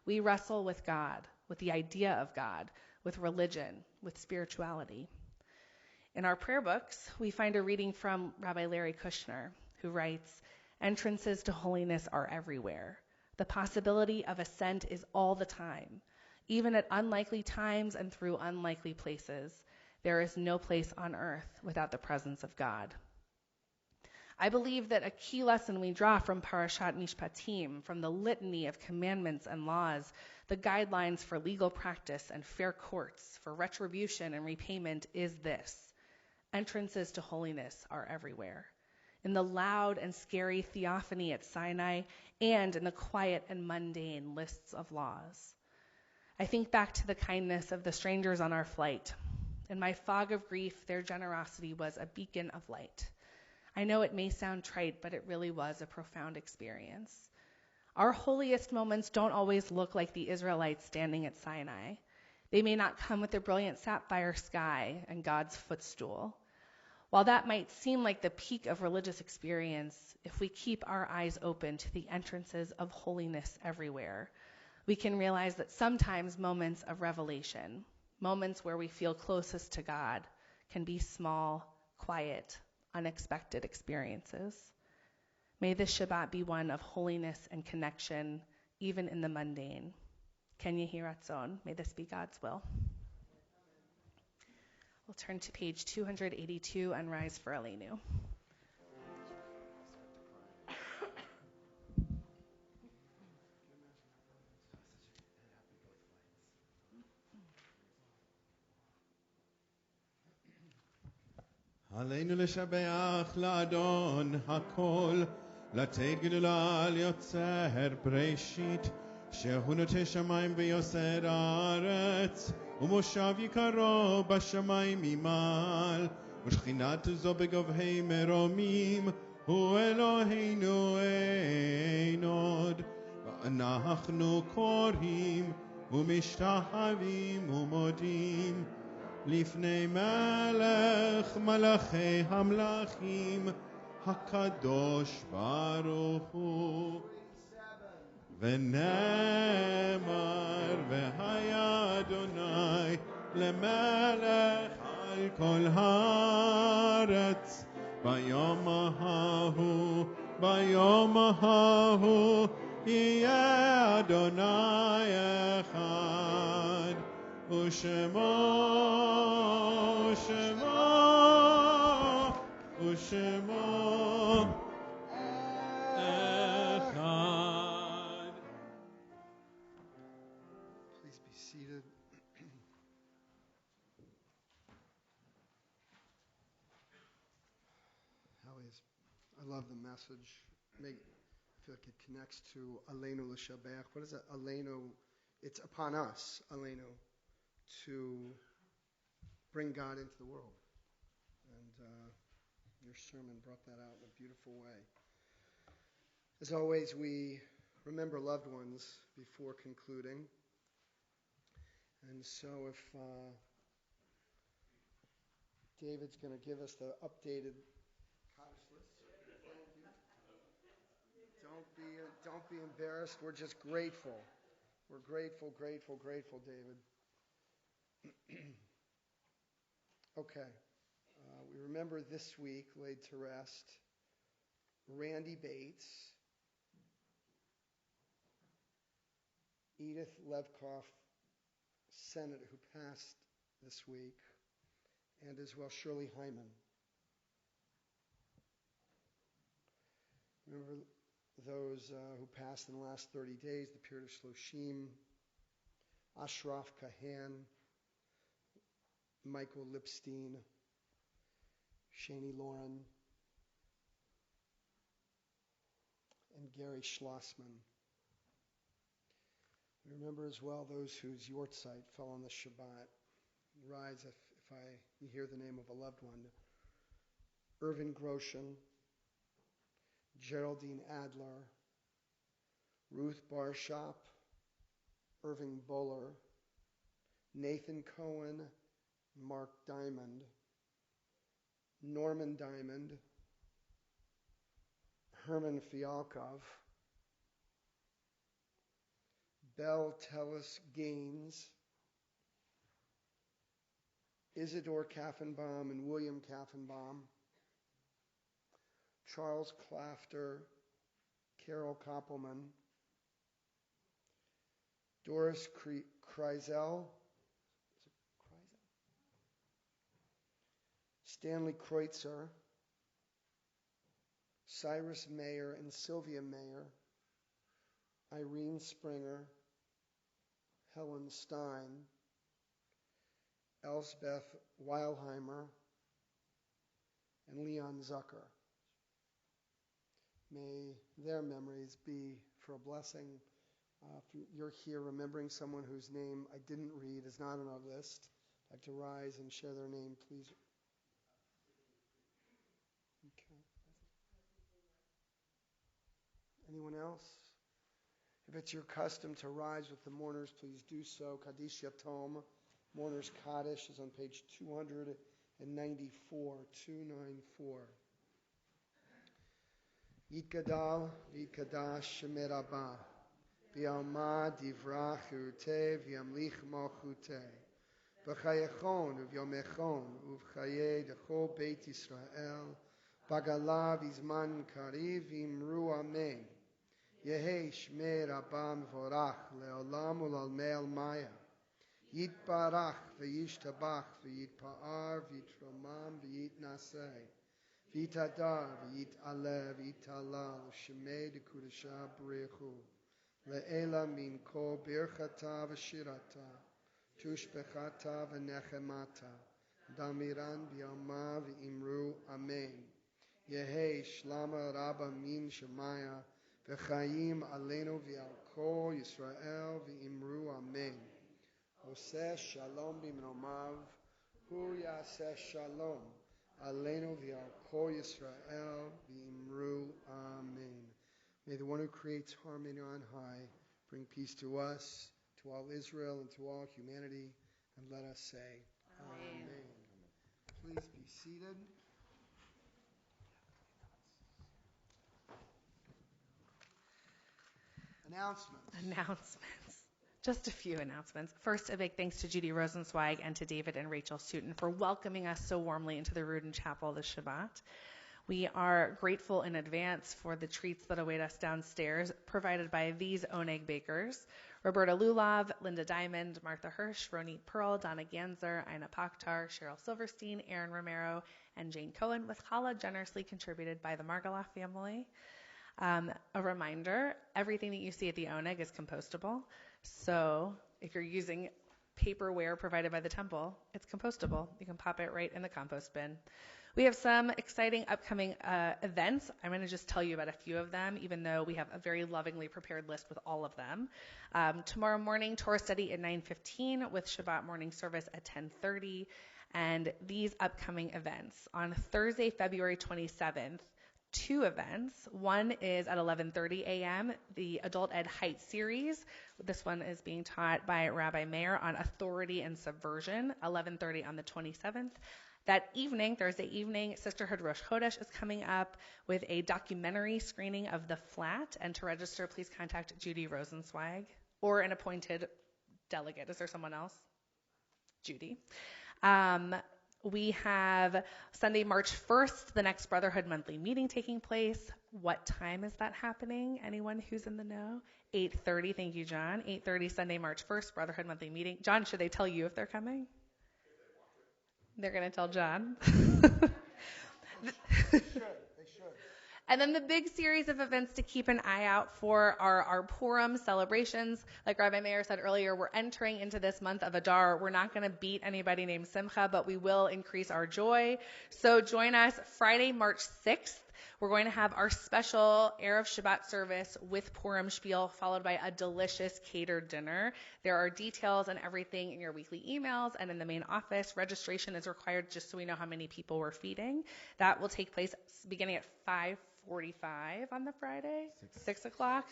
We wrestle with God, with the idea of God, with religion, with spirituality. In our prayer books, we find a reading from Rabbi Larry Kushner, who writes, "Entrances to holiness are everywhere. The possibility of ascent is all the time. Even at unlikely times and through unlikely places, there is no place on earth without the presence of God." I believe that a key lesson we draw from Parashat Mishpatim, from the litany of commandments and laws, the guidelines for legal practice and fair courts, for retribution and repayment, is this: entrances to holiness are everywhere. In the loud and scary theophany at Sinai, and in the quiet and mundane lists of laws. I think back to the kindness of the strangers on our flight. In my fog of grief, their generosity was a beacon of light. I know it may sound trite, but it really was a profound experience. Our holiest moments don't always look like the Israelites standing at Sinai. They may not come with a brilliant sapphire sky and God's footstool. While that might seem like the peak of religious experience, if we keep our eyes open to the entrances of holiness everywhere, we can realize that sometimes moments of revelation, moments where we feel closest to God, can be small, quiet, unexpected experiences. May this Shabbat be one of holiness and connection, even in the mundane. Ken Yehi Ratzon. May this be God's will. We'll turn to page 282 and rise for Aleinu. עלינו לשבח לאדון הכל, לתת גדולה על יוצר בראשית, שהוא נוטה שמיים ויוסר הארץ, ומושב יקרו בשמיים ממעל, ושכינת זו בגבהי מרומים, הוא אלוהינו אין עוד. ואנחנו קוראים ומשתחווים ומודים, לפני מלך מלכי המלכים, הקדוש ברוך הוא. ונאמר, והיה אדוני למלך על כל הארץ, ביום ההוא יהיה אדוני אחד, ושמו אחד. Please be seated. I love the message. I feel like it connects to Aleinu l'shabach. What is that? Aleinu, it's upon us, Aleinu, to bring God into the world. And your sermon brought that out in a beautiful way. As always, we remember loved ones before concluding. And so if David's going to give us the updated Kaddish list. Thank you. Don't be embarrassed. We're just grateful. We're grateful, David. Okay. We remember this week laid to rest Randy Bates, Edith Levkoff, Senator, who passed this week, and as well Shirley Hyman. Remember those who passed in the last 30 days, the period of Shloshim, Ashraf Kahan, Michael Lipstein, Shani Lauren, and Gary Schlossman. We remember as well those whose yortzeit fell on the Shabbat. Rise if you hear the name of a loved one. Irvin Groshen, Geraldine Adler, Ruth Barshop, Irving Buller, Nathan Cohen, Mark Diamond, Norman Diamond, Herman Fialkov, Belle Tellis Gaines, Isidore Kaffenbaum and William Kaffenbaum, Charles Clafter, Carol Koppelman, Doris Kreisel, Stanley Kreutzer, Cyrus Mayer and Sylvia Mayer, Irene Springer, Helen Stein, Elsbeth Weilheimer, and Leon Zucker. May their memories be for a blessing. If you're here remembering someone whose name I didn't read, is not on our list, I'd like to rise and share their name, please. Okay. Anyone else? If it's your custom to rise with the mourners, please do so. Kaddish Yatom, Mourner's Kaddish, is on page 294, 294. Yitgadal v'yitgadash Shemer Rabba, v'yalma divrach cheruteh v'yamlich malchuteh, v'chayechon v'yomechon uv'chayei dechol Beit Yisrael, b'gala v'zman kariv v'imru amen. Yehi Shemer Rabba mevorach le'olam u'lalmei almaya. Yitbarach v'yishtabach v'yitpa'ar v'yitromam v'yitnaseh. V'yitadar v'yitaleh v'yitalal shemei dekudesha b'rechu le'ela min kol birchata v'shirata tushbechata v'nechemata damiran v'yalma v'imru amen. Yehi shlama rabba min shemaya v'chayim aleinu v'al kol Yisrael v'imru amen. Oseh shalom b'mromav hu yaseh shalom aleinu v'al kol Yisrael v'imru amen. May the one who creates harmony on high bring peace to us, to all Israel, and to all humanity. And let us say, Amen. Please be seated. Announcements. Just a few announcements. First, a big thanks to Judy Rosenzweig and to David and Rachel Stoughton for welcoming us so warmly into the Rudin Chapel this Shabbat. We are grateful in advance for the treats that await us downstairs, provided by these Oneg bakers: Roberta Lulav, Linda Diamond, Martha Hirsch, Ronit Pearl, Donna Ganzer, Ina Pakhtar, Cheryl Silverstein, Aaron Romero, and Jane Cohen, with challah generously contributed by the Margala family. A reminder, everything that you see at the Oneg is compostable. So if you're using paperware provided by the temple, it's compostable. You can pop it right in the compost bin. We have some exciting upcoming events. I'm going to just tell you about a few of them, even though we have a very lovingly prepared list with all of them. Tomorrow morning, Torah study at 9:15 with Shabbat morning service at 10:30. And these upcoming events. On Thursday, February 27th, 2 events. One is at 11:30 a.m., the Adult Ed Heights series. This one is being taught by Rabbi Meir on authority and subversion, 11:30 on the 27th. That evening, Thursday evening, Sisterhood Rosh Chodesh is coming up with a documentary screening of The Flat. And to register, please contact Judy Rosenzweig or an appointed delegate. Is there someone else? Judy. We have Sunday, March 1st, the next Brotherhood monthly meeting taking place. What time is that happening? Anyone who's in the know? 8:30. Thank you, John. 8:30 Sunday, March 1st, Brotherhood monthly meeting. John, should they tell you if they're coming? They're going to tell John. They should. And then the big series of events to keep an eye out for are our Purim celebrations. Like Rabbi Meir said earlier, we're entering into this month of Adar. We're not going to beat anybody named Simcha, but we will increase our joy. So join us Friday, March 6th We're going to have our special Erev Shabbat service with Purim Spiel, followed by a delicious catered dinner. There are details and everything in your weekly emails and in the main office. Registration is required just so we know how many people we're feeding. That will take place beginning at 5:45 on the Friday. 6 o'clock.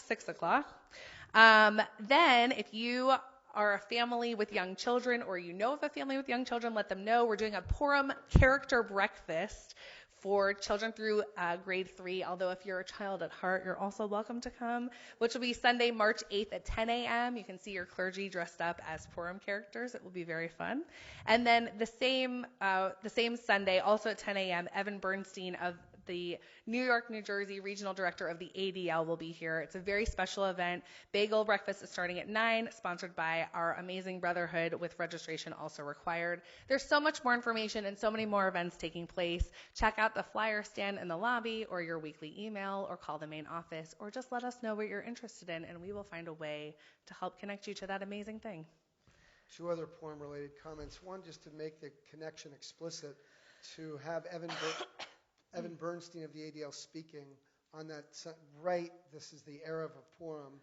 Then if you are a family with young children, or you know of a family with young children, let them know. We're doing a Purim character breakfast for children through grade 3, although if you're a child at heart, you're also welcome to come, which will be Sunday, March 8th at 10 a.m. You can see your clergy dressed up as Purim characters. It will be very fun. And then the same Sunday, also at 10 a.m., Evan Bernstein of the New York, New Jersey regional director of the ADL will be here. It's a very special event. Bagel breakfast is starting at 9, sponsored by our amazing brotherhood, with registration also required. There's so much more information and so many more events taking place. Check out the flyer stand in the lobby, or your weekly email, or call the main office, or just let us know what you're interested in, and we will find a way to help connect you to that amazing thing. 2 other Purim-related comments. One, just to make the connection explicit, to have Evan Bernstein of the ADL speaking on that, right, this is the Erev of Purim.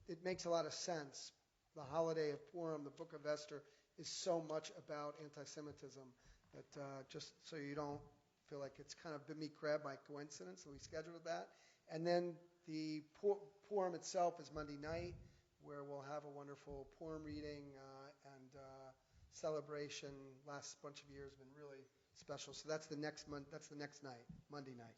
It makes a lot of sense. The holiday of Purim, the book of Esther, is so much about anti-Semitism that just so you don't feel like it's kind of bimikra by coincidence, so we scheduled that. And then the Purim itself is Monday night, where we'll have a wonderful Purim reading and celebration. Last bunch of years been really special. So that's the next month. That's the next night, Monday night.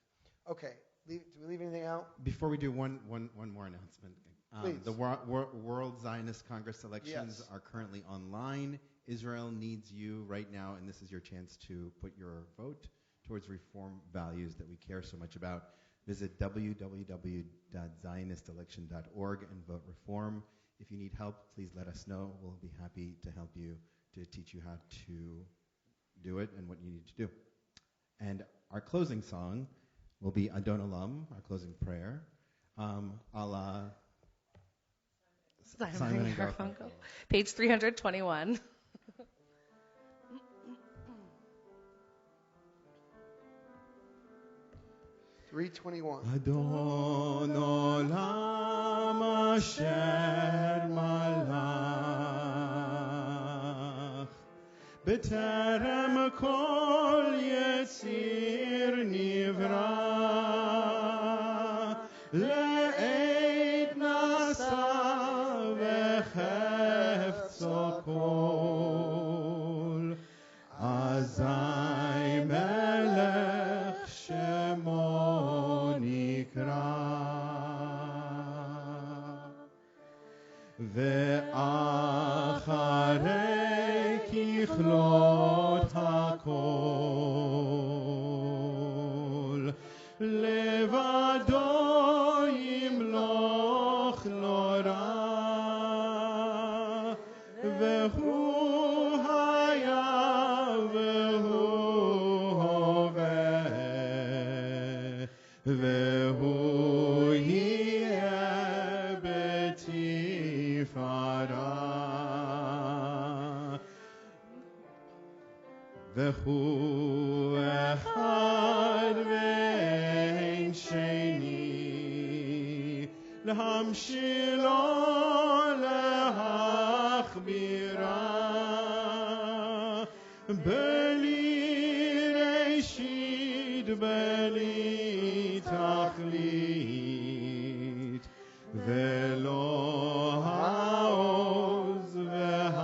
Okay. Do we leave anything out? Before we do one more announcement. Please. The World Zionist Congress elections Yes. are currently online. Israel needs you right now, and this is your chance to put your vote towards reform values that we care so much about. Visit www.zionistelection.org and vote reform. If you need help, please let us know. We'll be happy to help you, to teach you how to do it and what you need to do. And our closing song will be Adon Olam, our closing prayer, a la Simon and Garfunkel. Page 321. 321. Adon Olam asher malach b'terem kol yetzir nivra le'ed nasa v'chefzo kol azai melech shemo nikra ve'acharei kichlot hakol levado yimloch lo ra vehu haya vehu hoveh vehu yeh betifara vehu echad ve'en sheni להמשילו להחבירה בלי ראשית בלי תכלית ולא העוז והמשרה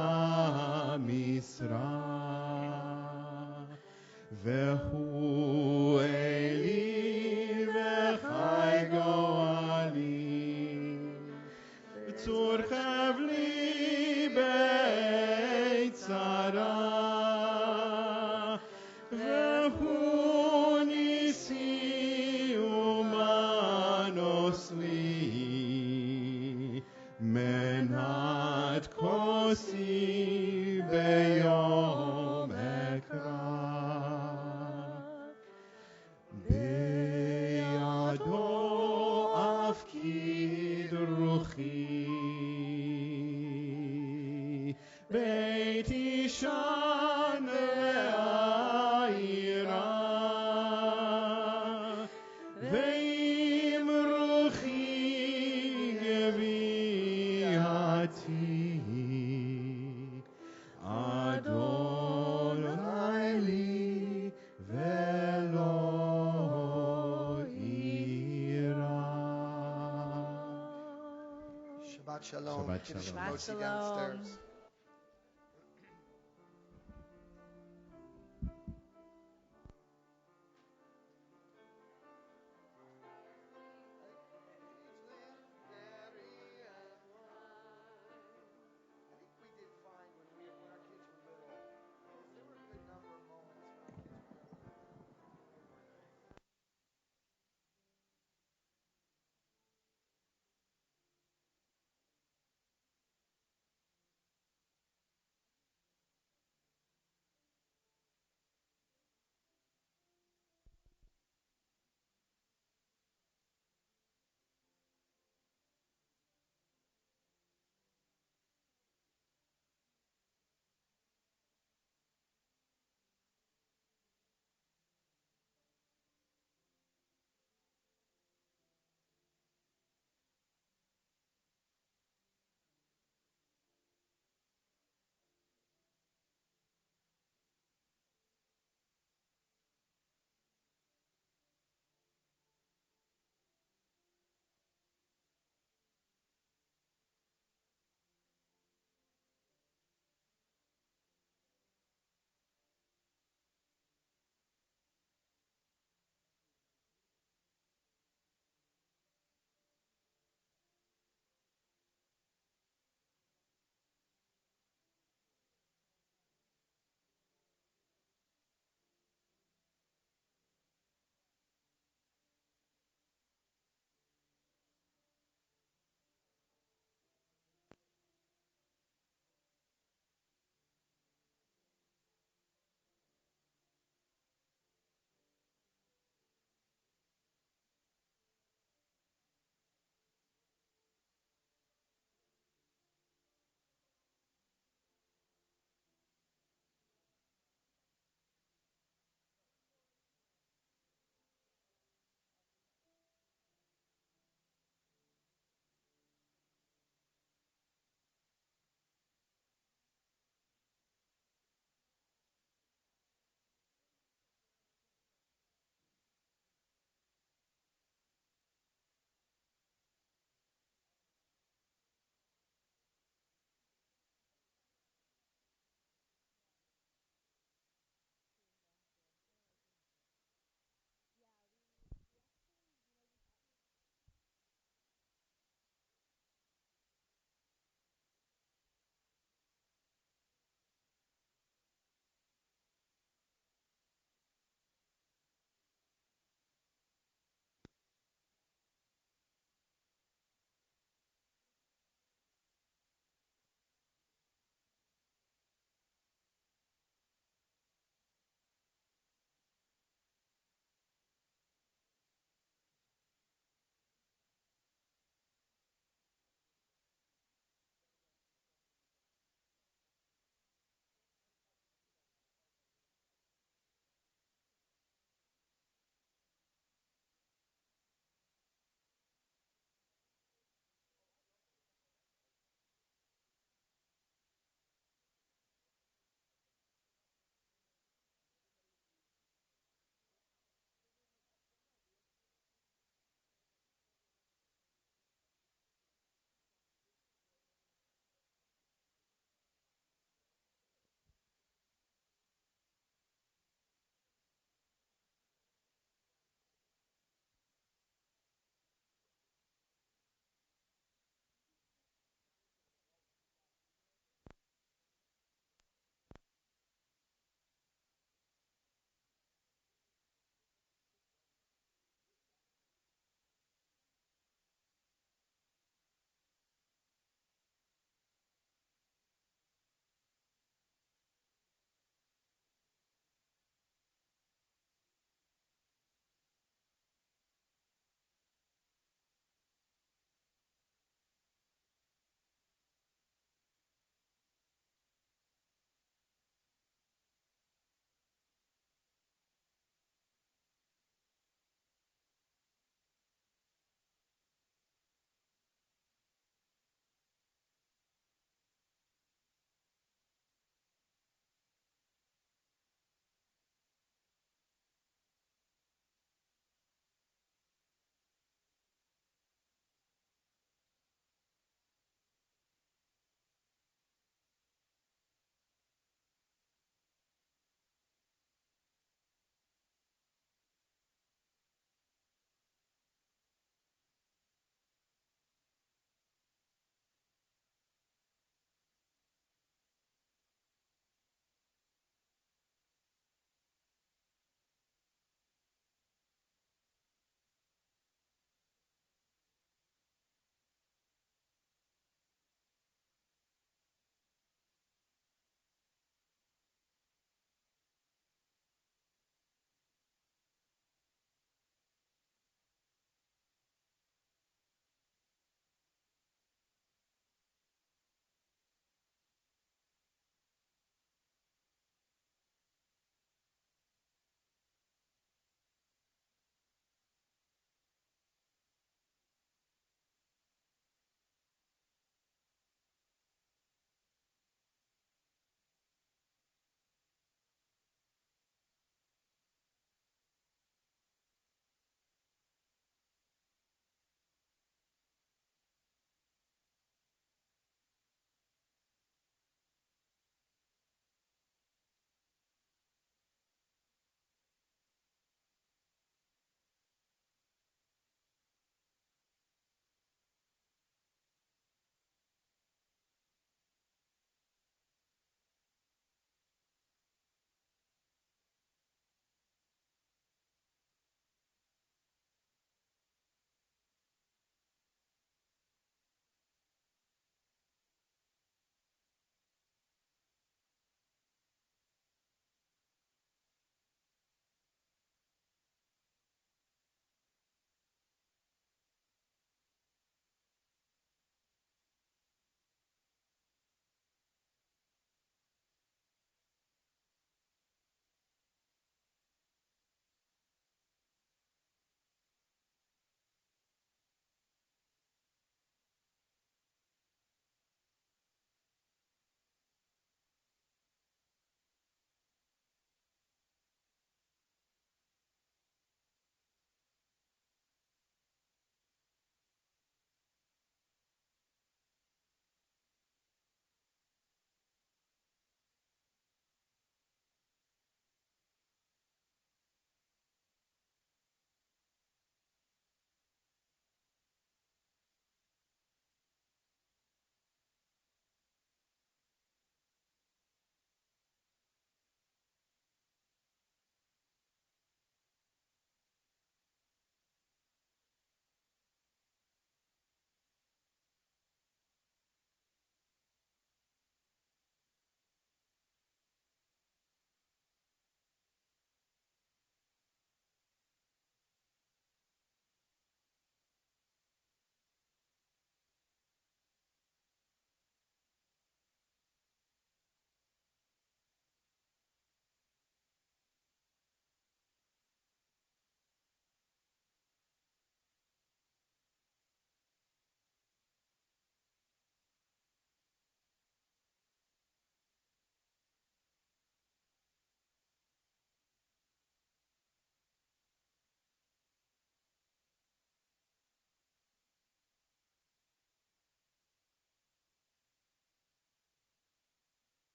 והוא אלי וחי גואלי צור חבלי בעת צרה והוא ניסי ומנוס לי מנת כוסי ביום אקרא בידו אפקיד רוחי בית אישן ועירה Adonai li velo ira. Shabbat shalom. Shabbat Kiddush shalom. Mochi Shalom. downstairs.